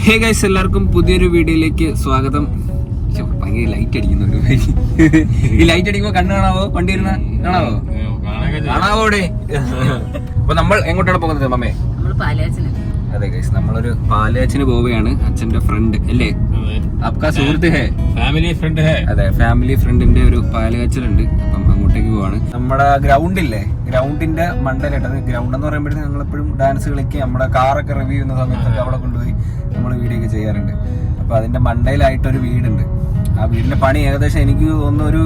Hey guys, എല്ലാവർക്കും പുതിയൊരു വീഡിയോയിലേക്ക് സ്വാഗതം. ഭയങ്കര ലൈറ്റ് അടിക്കുന്നു ഒരു ഈ ലൈറ്റ് അടിക്കുമ്പോ കണ്ണ് കാണാവോ? വണ്ടി ഇരുന്ന കാണാവോ? കാണാവോടെ? അപ്പൊ നമ്മൾ എങ്ങോട്ടാണ് പോകുന്നത് മമ്മേ? അതെ ഗൈസ്, നമ്മളൊരു പാലയാച്ചിന് പോവുകയാണ്. അച്ഛന്റെ ഫ്രണ്ട് അല്ലേ, അപ്കാ സുഹൃത്ത് ഹേ, ഫാമിലി ഫ്രണ്ട് ഹേ. അതെ, ഫാമിലി ഫ്രണ്ടിന്റെ ഒരു പാലയാച്ചിലുണ്ട്. അപ്പം അങ്ങോട്ടേക്ക് പോവാണ്. നമ്മുടെ ഗ്രൗണ്ടില്ലേ, ഗ്രൗണ്ടിന്റെ മണ്ടയിലിട്ടത്. ഗ്രൗണ്ട് എന്ന് പറയുമ്പോഴത്തേക്ക് ഞങ്ങളെപ്പോഴും ഡാൻസ് കളിക്കുക, നമ്മുടെ കാറൊക്കെ റിവ്യൂ ചെയ്യുന്ന സമയത്തൊക്കെ അവിടെ കൊണ്ടുപോയി നമ്മൾ വീഡിയോ ഒക്കെ ചെയ്യാറുണ്ട്. അപ്പൊ അതിന്റെ മണ്ടയിലായിട്ടൊരു വീടുണ്ട്. ആ വീടിന്റെ പണി ഏകദേശം എനിക്ക് തോന്നുന്നു ഒരു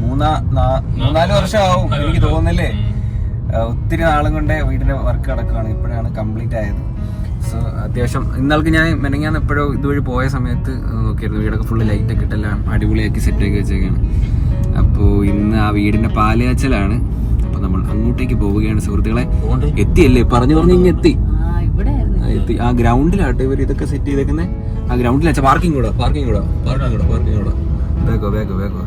3-4 വർഷമാവും എനിക്ക് തോന്നുന്നില്ലേ. ഒത്തിരി നാളും കൊണ്ട് വീടിന്റെ വർക്ക് നടക്കുകയാണ്. ഇപ്പോഴാണ് കംപ്ലീറ്റ് ആയത്. സോ അത്യാവശ്യം ഇന്നാൾക്ക് ഞാൻ മെനങ്ങാന്ന് എപ്പോഴോ ഇതുവഴി പോയ സമയത്ത് നോക്കിയായിരുന്നു. വീടൊക്കെ ഫുള്ള് ലൈറ്റൊക്കെ ഇട്ടെല്ലാം അടിപൊളിയാക്കി സെറ്റാക്കി വെച്ചേക്കാണ്. അപ്പോൾ ഇന്ന് ആ വീടിന്റെ പാലയാച്ചലാണ്. അപ്പൊ നമ്മൾ അങ്ങോട്ടേക്ക് പോവുകയാണ് സുഹൃത്തുക്കളെ. എത്തിയല്ലേ, പറഞ്ഞു ഇങ്ങ് എത്തി. ആ ഗ്രൗണ്ടിലാട്ടോ ഇവർ ഇതൊക്കെ സെറ്റ് ചെയ്തേക്കുന്നത്. ആ ഗ്രൗണ്ടിലാച്ച പാർക്കിംഗ് കൂടെ വേഗോ.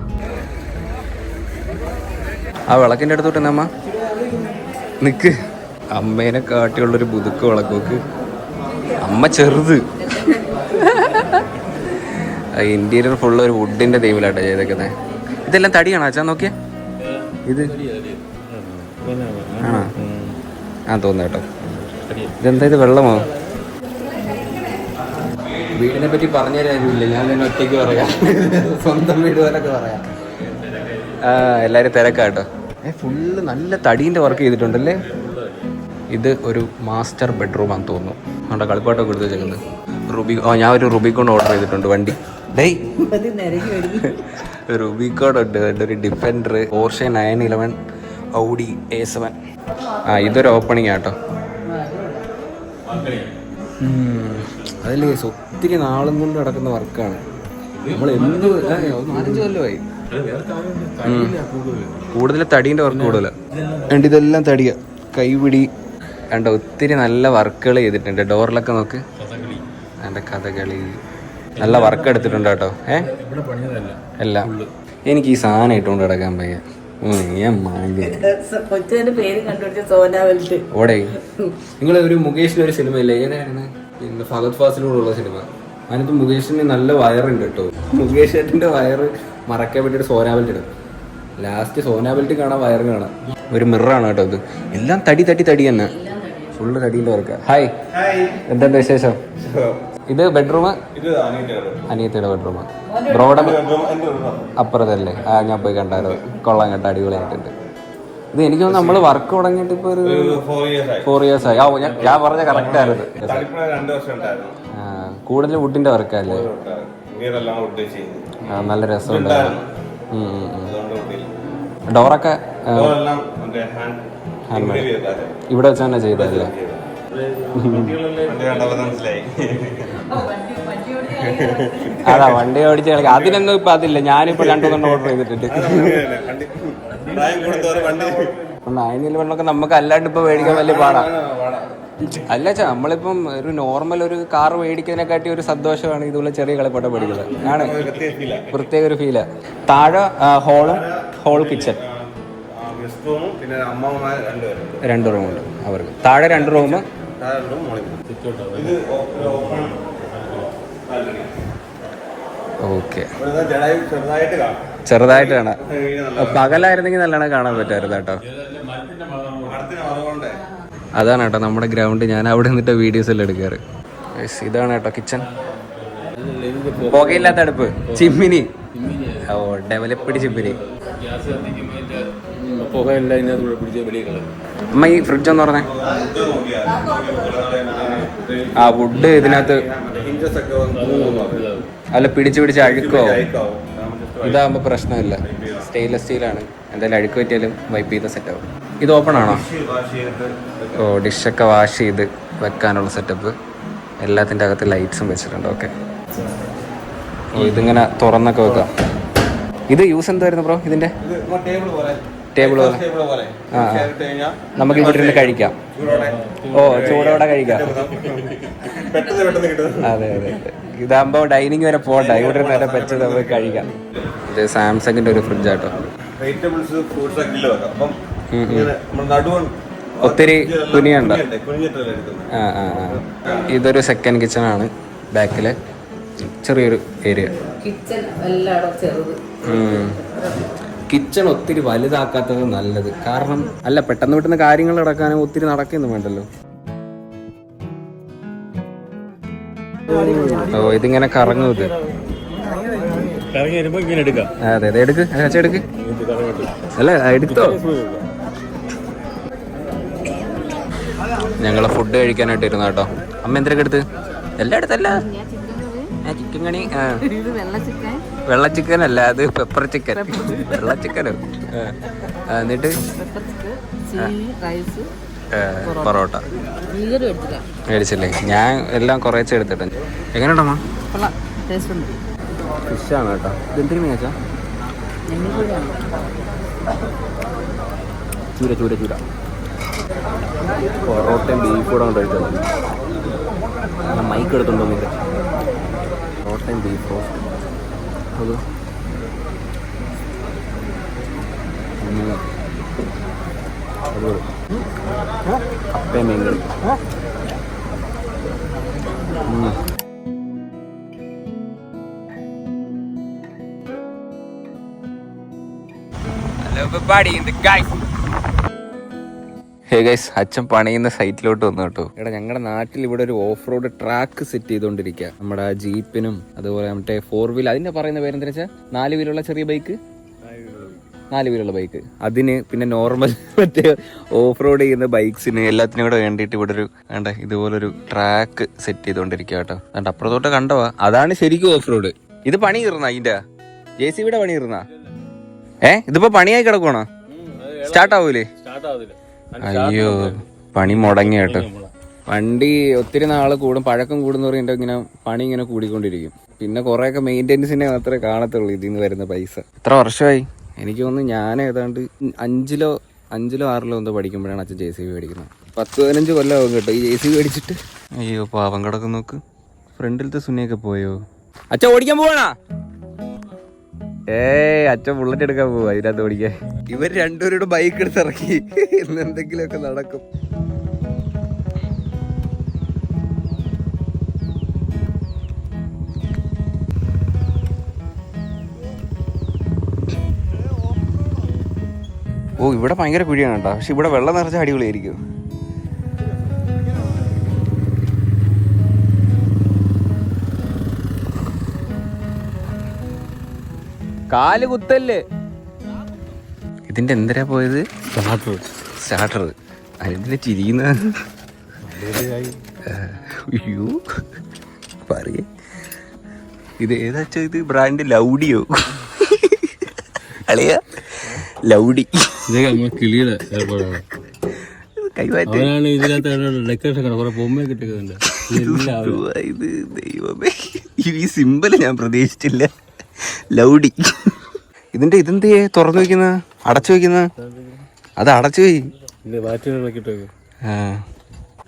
ആ വിളക്കിന്റെ അടുത്തോട്ട് നമ്മ നിക്ക്. അമ്മേനെ കാട്ടിയുള്ളൊരു പുതുക്ക് വിളക്കോക്ക്. അമ്മ ചെറുത്. ഇന്റീരിയർ ഫുള്ള് ഒരു വുഡിന്റെ തീമിലാട്ടോ ചെയ്തേക്കുന്നത്. ഇതെല്ലാം തടിയാണോ അച്ഛാ? നോക്കിയേ, ഇത് ആണോ? ആ തോന്നുന്നു കേട്ടോ. ഇതെന്താ ഇത്, വെള്ളമോ? വീടിനെ പറ്റി പറഞ്ഞു തരാനില്ല, ഞാൻ തന്നെ ഒറ്റയ്ക്ക് പറയാം. സ്വന്തം വീട് പോലൊക്കെ പറയാം. എല്ലാരും തിരക്കാട്ടോ. ഫുള്ള് നല്ല തടീന്റെ വർക്ക് ചെയ്തിട്ടുണ്ടല്ലേ. ഇത് ഒരു മാസ്റ്റർ ബെഡ്റൂം ആണെന്ന് തോന്നുന്നു. നമ്മുടെ കളിപ്പാട്ടൊക്കെ എടുത്ത് വെച്ചേക്കുന്നത്. ഞാൻ ഒരു റുബിക്കോൺ ഓർഡർ ചെയ്തിട്ടുണ്ട്. വണ്ടി റുബിക്കോൺ ഉണ്ട്. ഒരു ഡിഫൻഡർ, പോർഷെ 911, ഔഡി A7. ഇതൊരു ഓപ്പണിംഗ് ആട്ടോ. അതല്ലേ ഒത്തിരി നാളും കൊണ്ട് നടക്കുന്ന വർക്കാണ്. നമ്മൾ എന്ത് 4-5 കൊല്ലമായി. കൂടുതൽ തടീൻ്റെ വർക്ക് കൂടുതല. രണ്ട് ഇതെല്ലാം തടിയ കൈപിടി കണ്ട. ഒത്തിരി നല്ല വർക്കുകൾ ചെയ്തിട്ടുണ്ട്. ഡോറിലൊക്കെ നോക്ക്, എൻ്റെ കഥകളി നല്ല വർക്ക് എടുത്തിട്ടുണ്ട് കേട്ടോ. എല്ലാം എനിക്ക് ഈ സാധനം ഇട്ടുകൊണ്ട് കിടക്കാൻ പയ്യ. ഓടെ നിങ്ങൾ ഒരു മുകേഷിന്റെ ഒരു സിനിമ ഇല്ലേ, ഏതായിരുന്നു? പിന്നെ ഫഹദ് ഫാസിലൂടെയുള്ള സിനിമ. അതിനകത്ത് മുകേഷിന് നല്ല വയറുണ്ട് കേട്ടോ. മുകേഷ് ഏട്ടന്റെ വയറ് മറക്കാൻ വേണ്ടിയിട്ട് സോനാബെൽറ്റ് ഇടും. ലാസ്റ്റ് സോനാബെൽറ്റ് കാണാൻ വയറ് കാണാം. ഒരു മിററാണ് കേട്ടോ ഇത്. എല്ലാം തടി തന്നെ, ഫുള്ള് തടീൻ്റെ വർക്ക്. ഹായ്, എന്തുണ്ട് വിശേഷം? ഇത് ബെഡ്റൂം, അനിയത്തിയുടെ ബെഡ്റൂം. ബ്രോയുടെ അപ്പുറത്തല്ലേ? ഞാൻ പോയി കണ്ടായിരുന്നു. കൊള്ളാൻ കേട്ടോ, അടിപൊളിയായിട്ടുണ്ട്. ഇത് എനിക്ക് തോന്നുന്നു നമ്മള് വർക്ക് തുടങ്ങിയിട്ട് ഇപ്പൊ ഒരു 4 years ആയി. ഞാൻ പറഞ്ഞ കറക്റ്റ് ആയിരുന്നു. കൂടുതൽ വുഡിന്റെ വർക്കല്ലേ? നല്ല രസമുണ്ടായിരുന്നു. ഡോറൊക്കെ ഇവിടെ വെച്ച് തന്നെ ചെയ്തല്ലേ? അതാ വണ്ടി ഓടിച്ച് കളിക്കാം. അതിനൊന്നും ഇപ്പൊ അതില്ല. ഞാനിപ്പോ 2-3 ഓർഡർ ചെയ്തിട്ടുണ്ട്. 911 നമുക്ക് അല്ലാണ്ട് ഇപ്പൊ മേടിക്കാൻ വലിയ പാടാ. അല്ല ചാ, നമ്മളിപ്പം ഒരു നോർമൽ ഒരു കാർ മേടിക്കുന്നതിനെക്കാട്ടി ഒരു സന്തോഷമാണ് ഇതുപോലെ ചെറിയ കളിപ്പാട്ടം മേടിക്കുന്നത്. ആണ് പ്രത്യേക ഒരു ഫീലാ. താഴെ ഹോൾ കിച്ചൺ, 2 റൂമുണ്ട് അവർക്ക്. താഴെ 2 റൂം. ഓക്കെ, ചെറുതായിട്ട് കാണാം. പകലായിരുന്നെങ്കിൽ നല്ലോണം കാണാൻ പറ്റുമായിരുന്നു കേട്ടോ. അതാണ് കേട്ടോ നമ്മുടെ ഗ്രൗണ്ട്. ഞാൻ അവിടെ നിന്നിട്ട് വീഡിയോസ് എല്ലാം എടുക്കാറ്. ഇതാണ് കേട്ടോ കിച്ചൺ. പുകയില്ലാത്ത അടുപ്പ്, ചിമ്മിനി. ഓ, ഡെവലപ്ഡ് ചിമ്മിനി. അമ്മ ഈ ഫ്രിഡ്ജ് ഒന്ന് പറഞ്ഞേ. ആ വുഡ് ഇതിനകത്ത് അല്ല പിടിച്ച് അഴുക്കോ? ഇതാകുമ്പോ പ്രശ്നമില്ല, സ്റ്റെയിൻലെസ് സ്റ്റീലാണ്. എന്തായാലും അഴുക്ക് പറ്റിയാലും വൈപ്പ് ചെയ്ത സെറ്റാവും. ഇത് ഓപ്പൺ ആണോ? ഓ, ഡിഷൊക്കെ വാഷ് ചെയ്ത് വെക്കാനുള്ള സെറ്റപ്പ്. എല്ലാത്തിൻ്റെ അകത്ത് ലൈറ്റ്സും വെച്ചിട്ടുണ്ട്. ഓക്കെ, ഓ ഇതിങ്ങനെ തുറന്നൊക്കെ വെക്കാം. ഇത് യൂസ് എന്തായിരുന്നു ബ്രോ ഇതിന്റെ? ടേബിൾ പോലെ. നമുക്ക് ഇവിടെ ഇരുന്ന് കഴിക്കാം. ഓ, ചൂടോടെ കഴിക്കാം. അതെ. ഇതാകുമ്പോ ഡൈനിങ് വരെ പോകണ്ട, ഇവിടെ നേരെ വെച്ച് നമുക്ക് കഴിക്കാം. ഇത് സാംസങ്ങിന്റെ ഒരു ഫ്രിഡ്ജ് ആട്ടോ. ഒത്തിരി കുനിയുണ്ട്. ഇതൊരു സെക്കൻഡ് കിച്ചൺ ആണ്. ബാക്കിലെ ചെറിയൊരു ഏരിയ. കിച്ചൺ ഒത്തിരി വലുതാക്കാത്തത് നല്ലത്. കാരണം അല്ല, പെട്ടെന്ന് പെട്ടെന്ന് കാര്യങ്ങൾ നടക്കാനും ഒത്തിരി നടക്കുന്നു വേണ്ടല്ലോ. ഓ, ഇതിങ്ങനെ കറങ്ങും. ഇത് അതെ അതെ, എടുക്ക് അച്ഛ, എടുക്ക്. അല്ല, എടുത്തോ. ഞങ്ങള് ഫുഡ് കഴിക്കാനായിട്ട് ഇരുന്ന കേട്ടോ. അമ്മ എന്തൊക്കെ എടുത്ത്? എല്ലാം എടുത്തല്ല. ചിക്കൻ കണി, വെള്ള ചിക്കൻ അല്ല, അത് പെപ്പർ ചിക്കൻ. വെള്ള ചിക്കനോ? എന്നിട്ട് പൊറോട്ട മേടിച്ചില്ലേ? ഞാൻ എല്ലാം കുറേശ്ശെ എടുത്തിട്ട്. എങ്ങനെയുണ്ടമ്മ? ഫിഷാണ് കേട്ടോ. ഇതെന്തിനു മേച്ചാ? ചൂര ചൂര ചൂര. പൊറോട്ടയും ബീഫ് കൂടെ കൊണ്ട് കഴിച്ചത്. ഞാൻ മൈക്ക് എടുത്തുണ്ടോന്നില്ല. പൊറോട്ടയും ബീഫോ അത് കപ്പയും മീൻകറി. ഹേ ഗൈസ്, അച്ഛൻ പണിയുന്ന സൈറ്റിലോട്ട് വന്നു കേട്ടോ. എടാ, ഞങ്ങളുടെ നാട്ടിൽ ഇവിടെ ഒരു ഓഫ് റോഡ് ട്രാക്ക് സെറ്റ് ചെയ്തോണ്ടിരിക്കുക. നമ്മുടെ ജീപ്പിനും അതുപോലെ മറ്റേ 4 വീൽ, അതിന്റെ പറയുന്ന പേരെന്താ വെച്ചാൽ 4 വീലുള്ള ചെറിയ ബൈക്ക്, 4 വീലുള്ള ബൈക്ക്, അതിന് പിന്നെ നോർമൽ മറ്റേ ഓഫ് റോഡ് ചെയ്യുന്ന ബൈക്സിന് എല്ലാത്തിനും കൂടെ വേണ്ടിയിട്ട് ഇവിടെ ഒരു ഇതുപോലൊരു ട്രാക്ക് സെറ്റ് ചെയ്തോണ്ടിരിക്കുക കേട്ടോ. അതുകൊണ്ട് അപ്പുറത്തോട്ട് കണ്ടവാ, അതാണ് ശരിക്കും ഓഫ് റോഡ്. ഇത് പണി കയറുന്ന അതിന്റെ JCBയുടെ പണി കയറുന്ന. ഇതിപ്പോ പണിയായി കിടക്കുവാണോ? സ്റ്റാർട്ട് ആവൂലേ? അയ്യോ, പണി മുടങ്ങി കേട്ടോ. വണ്ടി ഒത്തിരി നാള് കൂടും, പഴക്കം കൂടുന്നവർ ഇങ്ങനെ പണി ഇങ്ങനെ കൂടിക്കൊണ്ടിരിക്കും. പിന്നെ കുറെയൊക്കെ മെയിൻ്റെനൻസിനെ മാത്രമേ കാണത്തുള്ളൂ ഇതിൽ നിന്ന് വരുന്ന പൈസ. എത്ര വർഷമായി? എനിക്ക് തോന്നുന്നു ഞാൻ ഏതാണ്ട് 5ലോ 6ലോ എന്തോ പഠിക്കുമ്പോഴാണ് അച്ഛൻ JCB മേടിക്കുന്നത്. 10-15 കൊല്ലമാകും കേട്ടോ ഈ JCB മേടിച്ചിട്ട്. അയ്യോ, പാവം കിടക്കും നോക്ക്. ഫ്രണ്ടിലത്തെ സുനിയൊക്കെ പോയോ? അച്ഛൻ ഓടിക്കാൻ പോവാണാ? അച്ഛൻ ബുള്ളറ്റ് എടുക്കാൻ പോവാ ഇതിനകത്ത് ഓടിക്കാൻ. ഇവർ രണ്ടുപേരുടെ ബൈക്ക് എടുത്ത് ഇറക്കി. ഇന്ന് എന്തെങ്കിലുമൊക്കെ നടക്കും. ഓ, ഇവിടെ ഭയങ്കര കുഴിയാണ് കേട്ടോ. പക്ഷെ ഇവിടെ വെള്ളം നിറച്ച അടിപൊളിയായിരിക്കും. കാല് കുത്തല്ലേ. ഇതിന്റെ എന്തിനാ പോയത്? സ്റ്റാർട്ടർ. അതിന്റെ ചിരിയുന്ന. അയ്യോ, പറയേ. ഇത് ഏതാച്ചാ? ഇത് ബ്രാൻഡ് ലൗഡിയോ? അളിയ ലൗഡി. കിളിയുടെ കൈമാറ്റാണ് ഇതിനകത്ത് ഡെക്കറേഷൻ ബൊമ്മ കിട്ടുന്നുണ്ട്. ഇത് ദൈവമേ, ഈ സിമ്പിൾ ഞാൻ പ്രതീക്ഷിച്ചില്ല. ലൗഡി. ഇതെന്തേ തുറന്നു വെക്കുന്ന, അടച്ചു വെക്കുന്ന? അത് അടച്ചു പോയി.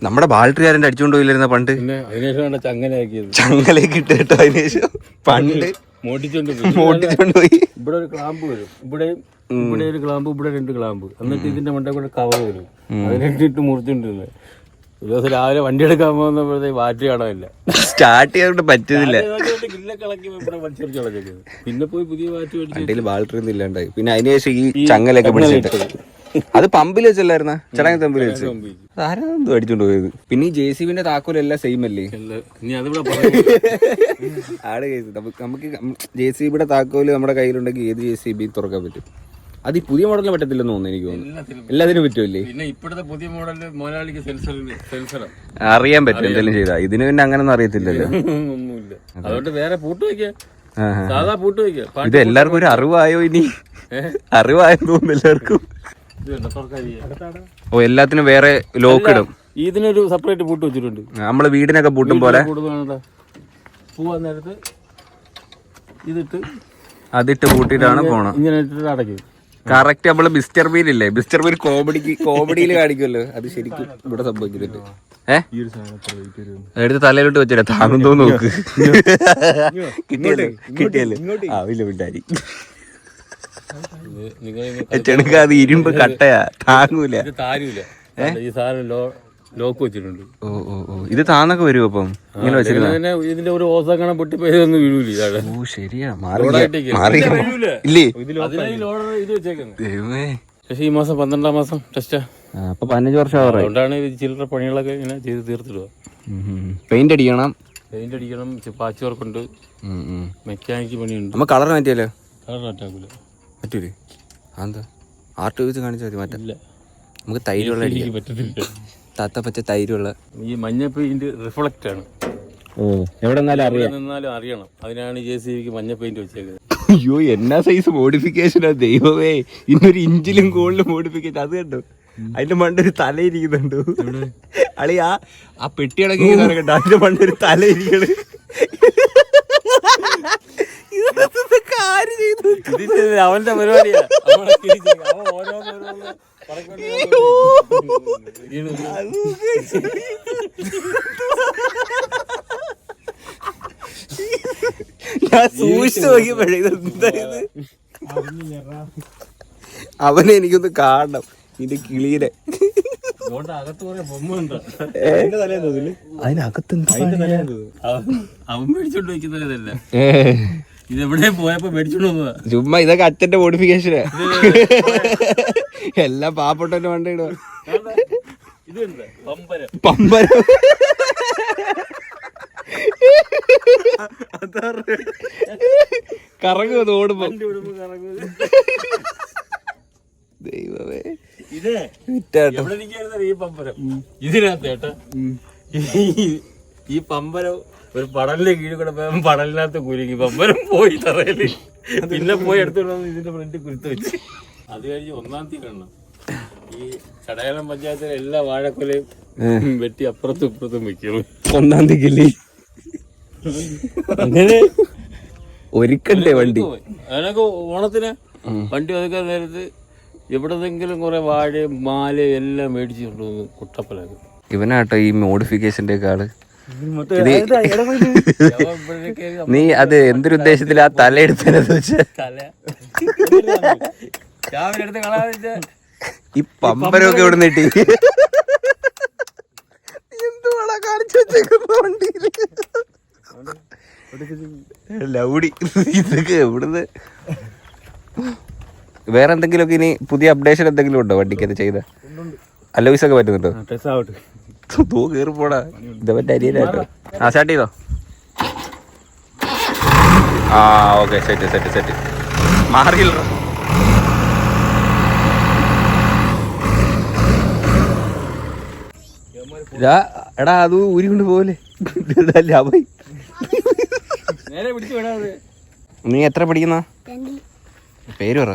നമ്മുടെ ബാൾട്ടറിയാരൻ്റെ അടിച്ചുകൊണ്ട് പോയില്ലായിരുന്ന പണ്ട്? ചങ്ങലേക്ക് ഇട്ട് കേട്ടോ. അതിനുശേഷം പണ്ട് മോട്ടിച്ചോണ്ട് പോയി. ഇവിടെ ഒരു ക്ലാമ്പ് വരും, ഇവിടെ ഒരു ക്ലാമ്പ്, ഇവിടെ 2 ക്ലാമ്പ്. എന്നിട്ട് ഇതിന്റെ മണ്ടേ കൂടെ കവർ വരും. അതിനിട്ട് മുറിച്ചോണ്ടിരുന്നത്. ഒരു ദിവസം രാവിലെ വണ്ടി എടുക്കാൻ പോകുന്നപ്പോഴത്തേക്ക് ബാറ്ററി കാണാനില്ല. സ്റ്റാർട്ട് ചെയ്യാൻ പറ്റുന്നില്ല. പിന്നെ പോയി പുതിയ ബാറ്ററി വണ്ടിയിൽ ബാറ്ററി ഒന്നും ഇല്ലാണ്ടായി. പിന്നെ അതിനുശേഷം ഈ ചങ്ങലൊക്കെ പിടിച്ചിട്ട് അത് പമ്പിൽ വെച്ചല്ലായിരുന്ന ചടങ്ങ് തമ്പിൽ വെച്ച് ആരാ അടിച്ചോണ്ട് പോയത്. പിന്നെ ഈ JCBന്റെ താക്കോലെല്ലാം സെയിം അല്ലേ? ആട് കേസ്. നമുക്ക് JCBയുടെ താക്കോല് നമ്മുടെ കയ്യിലുണ്ടെങ്കിൽ ഏത് JCB തുറക്കാൻ പറ്റും. അത് ഈ പുതിയ മോഡലിന് പറ്റത്തില്ലെന്ന് തോന്നുന്നു. എനിക്ക് തോന്നുന്നു എല്ലാത്തിനും പറ്റുമല്ലേ? പിന്നെ ഇപ്പോഴത്തെ പുതിയ മോഡല് മൊലാളിക്ക് സെൻസർ അറിയാൻ പറ്റും എന്തെങ്കിലും ചെയ്താ. ഇതിന് പിന്നെ അങ്ങനൊന്നും അറിയത്തില്ലല്ലോ. ഒന്നുമില്ല. അതുകൊണ്ട് വേറെ പൂട്ട് വയ്ക്കാം, സാധാ പൂട്ട് വയ്ക്കാം. ഇത് എല്ലാവർക്കും ഒരു അറിവായോ? ഇനി അറിവായെന്ന് തോന്നുന്നു എല്ലാവർക്കും. ഓ, എല്ലാത്തിനും വേറെ ലോക്ക് ഇടും. ഇതിനൊരു സെപ്പറേറ്റ് പൂട്ട് വെച്ചിട്ടുണ്ട്. നമ്മള് വീടിനൊക്കെ പൂട്ടും പോലെ പോവാൻ നേരത്ത് ഇതിട്ട് അതിട്ട് പൂട്ടിട്ടാണ് പോണം. ഇങ്ങനെ ഇട്ടിട്ട് അടയ്ക്കും. കറക്റ്റ്. നമ്മള് മിസ്റ്റർ ബീൻ ഇല്ലേ, മിസ്റ്റർ ബീൻ കോമഡിയിൽ കാണിക്കുമല്ലോ, അത് ശരിക്കും ഇവിടെ സംഭവിക്കുന്നുണ്ട്. എടുത്ത് തലയിലോട്ട് വെച്ചില്ല, താങ്ങുന്നോ നോക്ക്. കിട്ടിയല്ലേ? ആവില്ല വിട്ടാരി. ചെണുക്ക അത് ഇരുമ്പ് കട്ടയാ, താങ്ങൂല. താരൂല. ഈ സാധനം ലോക്ക് വെച്ചിട്ടുണ്ട്. ഓ ഓ ഓ ഇത് താന്നൊക്കെ വരുമോ അപ്പം ഇങ്ങനെ വെച്ചിരുന്ന? ഇതിന്റെ ഒരു ഓസാക്കണ പൊട്ടിപ്പോയതൊന്നും വീഴൂല ഇതാണ്. ഓ ശരിയാ ഇല്ലേ ഇത് വെച്ചേക്കുന്നത്. പക്ഷെ ഈ മാസം 12ാം മാസം ടെസ്റ്റാ. അപ്പൊ 15 വർഷം അതുകൊണ്ടാണ് ചില്ലറ പണികളൊക്കെ ഇങ്ങനെ ചെയ്ത് തീർത്തിടുക. പെയിന്റ് അടിക്കണം, പാച്ച് വർക്കുണ്ട്, മെക്കാനിക്ക് പണിയുണ്ട്. നമ്മ കളർ മാറ്റിയാലോ? കളർ മാറ്റാക്കൂല. പറ്റൂലേ? എന്താ ആർട്ട് വെച്ച് കാണിച്ചാൽ മതി. മാറ്റില്ല, നമുക്ക് തൈരുള്ള പറ്റത്തില്ല. തത്ത പച്ച തൈരുള്ള. ഈ മഞ്ഞ പെയിന്റ് റിഫ്ലക്റ്റ് ആണ്. എവിടെ നിന്നാലും അറിയണം. അതിനാണ് JCBക്ക് മഞ്ഞ പെയിന്റ് വെച്ചേക്കുന്നത്. അയ്യോ എന്നാ സൈസ് മോഡിഫിക്കേഷനാ ദൈവമേ, ഇന്നൊരു ഇഞ്ചിലും കൂടുതൽ മോഡിഫിക്കേഷൻ. അത് കണ്ടോ, അതിന്റെ മണ്ടൊരു തലയിരിക്കുന്നുണ്ടോ അളി? ആ പെട്ടിയടക്കി കണ്ടോ, അതിന്റെ മണ്ടൊരു തലയിരിക്കണ്. അവന്റെ പരിപാടിയാ. ഞാൻ സൂക്ഷിച്ചു നോക്കിയപ്പോഴേ ഇതെന്തായത്, അവനെ എനിക്കൊന്ന് കാണണം, ഇതിന്റെ കിളീനെ. അതിനകത്ത് അവൻ മേടിച്ചോണ്ട് വയ്ക്കുന്നതല്ല, ഇതെവിടെ പോയപ്പോ മേടിച്ചോണ്ട് വന്നതാ. ചുമ്മാ ഇതൊക്കെ അച്ഛന്റെ മോഡിഫിക്കേഷനാ. എല്ലാം പാവപ്പെട്ടവന്റെ വണ്ടി ഇടുക. പമ്പരം കറങ്ങുന്നത് ഓടുമ്പോ. ദൈവമേ, ഈ പമ്പരം ഇതിനകത്ത് ഏട്ടാ, ഈ പമ്പരം ഒരു പടലിന്റെ കീഴിൽ കൂടെ പോയപ്പോ പടലിനകത്ത് കുരുങ്ങി പമ്പരം പോയി തറയില്. പിന്നെ പോയി എടുത്തോണ്ട് ഇതിന്റെ ഫ്രണ്ടിൽ കുരുത്ത് വെച്ച്. അത് കഴിഞ്ഞ് 1-ാം തീയതി കാണണം ഈ ചടയാളം പഞ്ചായത്തിലെ എല്ലാ വാഴക്കൊലയും വെട്ടി അപ്പുറത്തും ഇപ്പുറത്തും വെക്കും. 1-ാം തീയതി അങ്ങനെ ഒരുക്കണ്ടേ വണ്ടി? അതിനൊക്കെ ഓണത്തിന് വണ്ടി ഒതുക്കാൻ നേരത്ത് എവിടെന്നെങ്കിലും കുറെ വാഴയും മാലയും എല്ലാം മേടിച്ചു കൊണ്ടുവന്ന് കുട്ടപ്പലാക്കും. ഇവനാട്ടോ ഈ മോഡിഫിക്കേഷന്റെ ഒക്കെ ആള്. നീ അത് എന്തൊരു ഉദ്ദേശത്തില് ആ തല എടുത്തത് ഈ പമ്പരമൊക്കെ ഇവിടെ നീട്ടി എന്തുവാടാ കാണിച്ചു വെച്ചേക്കുന്ന വണ്ടിയില്? ലൗഡി ഇതൊക്കെ എവിടുന്ന്? വേറെ എന്തെങ്കിലുമൊക്കെ ഇനി പുതിയ അപ്ഡേഷൻ എന്തെങ്കിലും ഉണ്ടോ വണ്ടിക്ക്? അത് ചെയ്ത അലോയ്സ് ഒക്കെ പറ്റുന്നുണ്ടോ? തൂ കയറി പോടാ, ഇതവന്റെ അരിയനാട്ടോ. ആ സ്റ്റാർട്ട് ചെയ്തോ? ആ ഓക്കെ, സെറ്റ് മാറിയില്ല. എടാ അത് ഊരി കൊണ്ട് പോലെ. നീ എത്ര പഠിക്കുന്ന? പേര് പറ.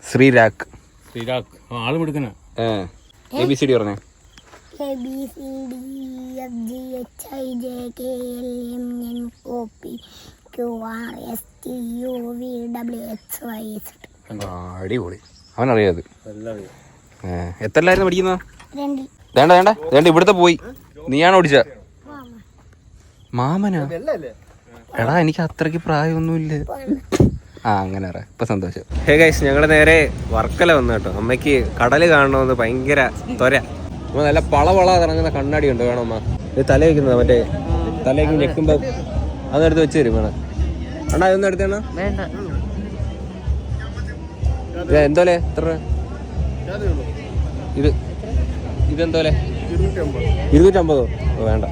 ശ്രീരാഗ്. ആള് കൊടുക്കണ ABCD പറഞ്ഞേ. അടിപൊളി, അവനറിയാത്. എത്രല്ലായിരുന്നു പഠിക്കുന്ന? വേണ്ട ഇവിടുത്തെ പോയി. നീയാണോ ഓടിച്ച? മാമനാ? എടാ എനിക്ക് അത്രയ്ക്ക് പ്രായമൊന്നുമില്ല. അങ്ങനെ പറയാം, ഇപ്പൊ സന്തോഷം. ഹേ ഗൈസ്, ഞങ്ങള് നേരെ വർക്കല വന്നു കേട്ടോ. അമ്മയ്ക്ക് കടല് കാണണമെന്ന് ഭയങ്കര ത്വര. അമ്മ നല്ല പളവള ഇറങ്ങുന്ന കണ്ണാടി ഉണ്ട്, വേണം അമ്മ. ഇത് തല വയ്ക്കുന്നത്, മറ്റേ തലയ്ക്ക് ഞെക്കുമ്പോ അതെടുത്ത് വെച്ച് തരും വേണം. അണ്ണാ ഇതൊന്നും എടുത്തേണ എന്തോലെ? എത്ര ഇതെന്തോലെ? 250? വേണ്ട,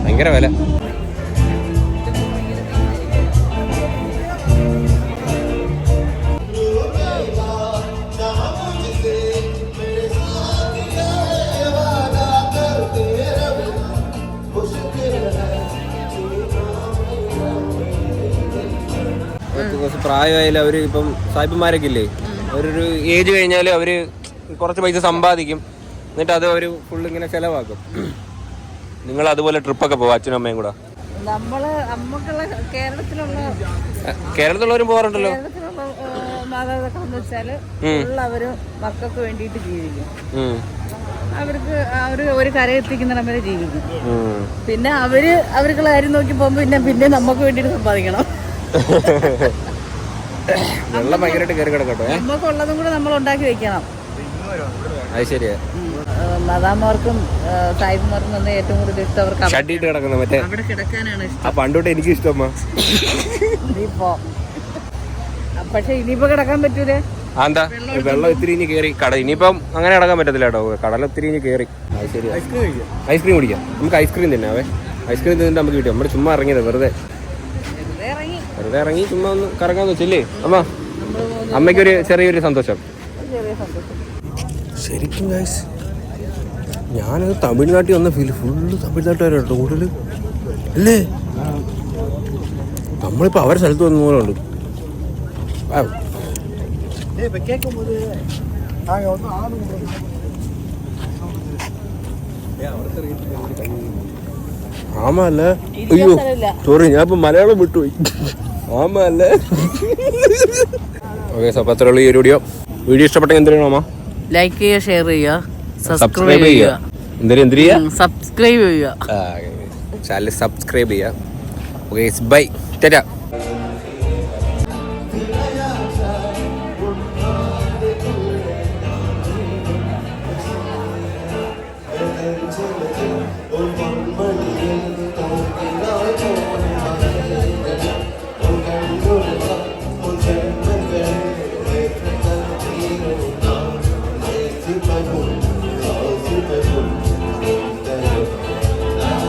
ഭയങ്കര വില. കുറച്ച് പ്രായമായാലും അവര് ഇപ്പം സായിപ്പന്മാരൊക്കെ ഇല്ലേ, അവരൊരു ഏജ് കഴിഞ്ഞാലും അവര് കുറച്ച് പൈസ സമ്പാദിക്കും, എന്നിട്ട് അത് അവര് ഫുള്ള് ഇങ്ങനെ ചെലവാക്കും. നിങ്ങൾ അതുപോലെ ട്രിപ്പൊക്കെ പോവാ അച്ഛനും അമ്മയും കൂടെ? കേരളത്തിലുള്ളവരും പോകാറുണ്ടല്ലോ. മാതാപിതാക്കളെന്ന് വെച്ചാല് ഉള്ളവരും മക്കൾക്ക് വേണ്ടിയിട്ട് ജീവിക്കും. അവർക്ക് ഒരു കരയെത്തിക്കുന്നിടം വരെ ജീവിക്കും. പിന്നെ അവർക്കുള്ള കാര്യം നോക്കി പോകുമ്പോ പിന്നെ നമുക്ക് വേണ്ടിയിട്ട് സമ്പാദിക്കണം. വെള്ളം ഭയങ്കരമായിട്ട് കയറി കിടക്കട്ടെ. നമുക്കുള്ളതും കൂടെ നമ്മൾ ഉണ്ടാക്കി വെക്കണം. അത് ശരിയാ. മദാമാർക്കും സായിമാർക്കും വന്ന് ഏറ്റവും കൂടുതൽ ഇഷ്ടം അവർക്ക് ഷട്ടിട്ട് കിടക്കുന്ന മറ്റേ അവിടെ കിടക്കാനാണ് ഇഷ്ടം. ആ പണ്ടോട്ട് എനിക്ക് ഇഷ്ടമ്മ. ഇനിയിപ്പോ പക്ഷെ ഇനിയിപ്പോ കിടക്കാൻ പറ്റൂലേ? എന്താ വെള്ളം ഇത്തിരി ഇനി കയറി കട. ഇനിയിപ്പം അങ്ങനെ കിടക്കാൻ പറ്റത്തില്ല കേട്ടോ, കടൽ ഒത്തിരി ഇനി കയറി. അത് ശരി. ഐസ്ക്രീം കുടിക്കാം നമുക്ക്. ഐസ്ക്രീം തിന്നാവേ. ഐസ്ക്രീം തിന്നിട്ട് നമുക്ക് കിട്ടും. നമ്മൾ ചുമ്മാ ഇറങ്ങിയത് വെറുതെ ഇറങ്ങി ചുമ്മാ ഒന്ന് കറങ്ങാന്ന് വെച്ചില്ലേ അമ്മ. അമ്മയ്ക്കൊരു ചെറിയൊരു സന്തോഷം. ശരിക്കും ഗൈസ് ഞാനത് തമിഴ്നാട്ടിൽ വന്ന ഫീൽ ഫുള്ള് തമിഴ്നാട്ടുകാരുണ്ട് കൂടുതൽ അല്ലേ. നമ്മളിപ്പോൾ അവരുടെ സ്ഥലത്ത് വന്ന പോലെ ഉണ്ട്. ആമല്ലേ? അയ്യോ സോറി, ഞാൻ ഇപ്പൊ മലയാളം വിട്ടുപോയി. ആമല്ലേ? ഓക്കെ, അപ്പോൾ അത്രയുള്ള ഈ ഒരു വീഡിയോ ഇഷ്ടപ്പെട്ടെങ്കിൽ എന്ത് ചെയ്യണോ? ലൈക്ക് ചെയ്യുക, ഷെയർ ചെയ്യുക, സബ്സ്ക്രൈബ് ചെയ്യുക. എന്ത് ചെയ്യുക? സബ്സ്ക്രൈബ് ചെയ്യുക. ചാനൽ സബ്സ്ക്രൈബ് ചെയ്യുക. Okay, bye, Tata.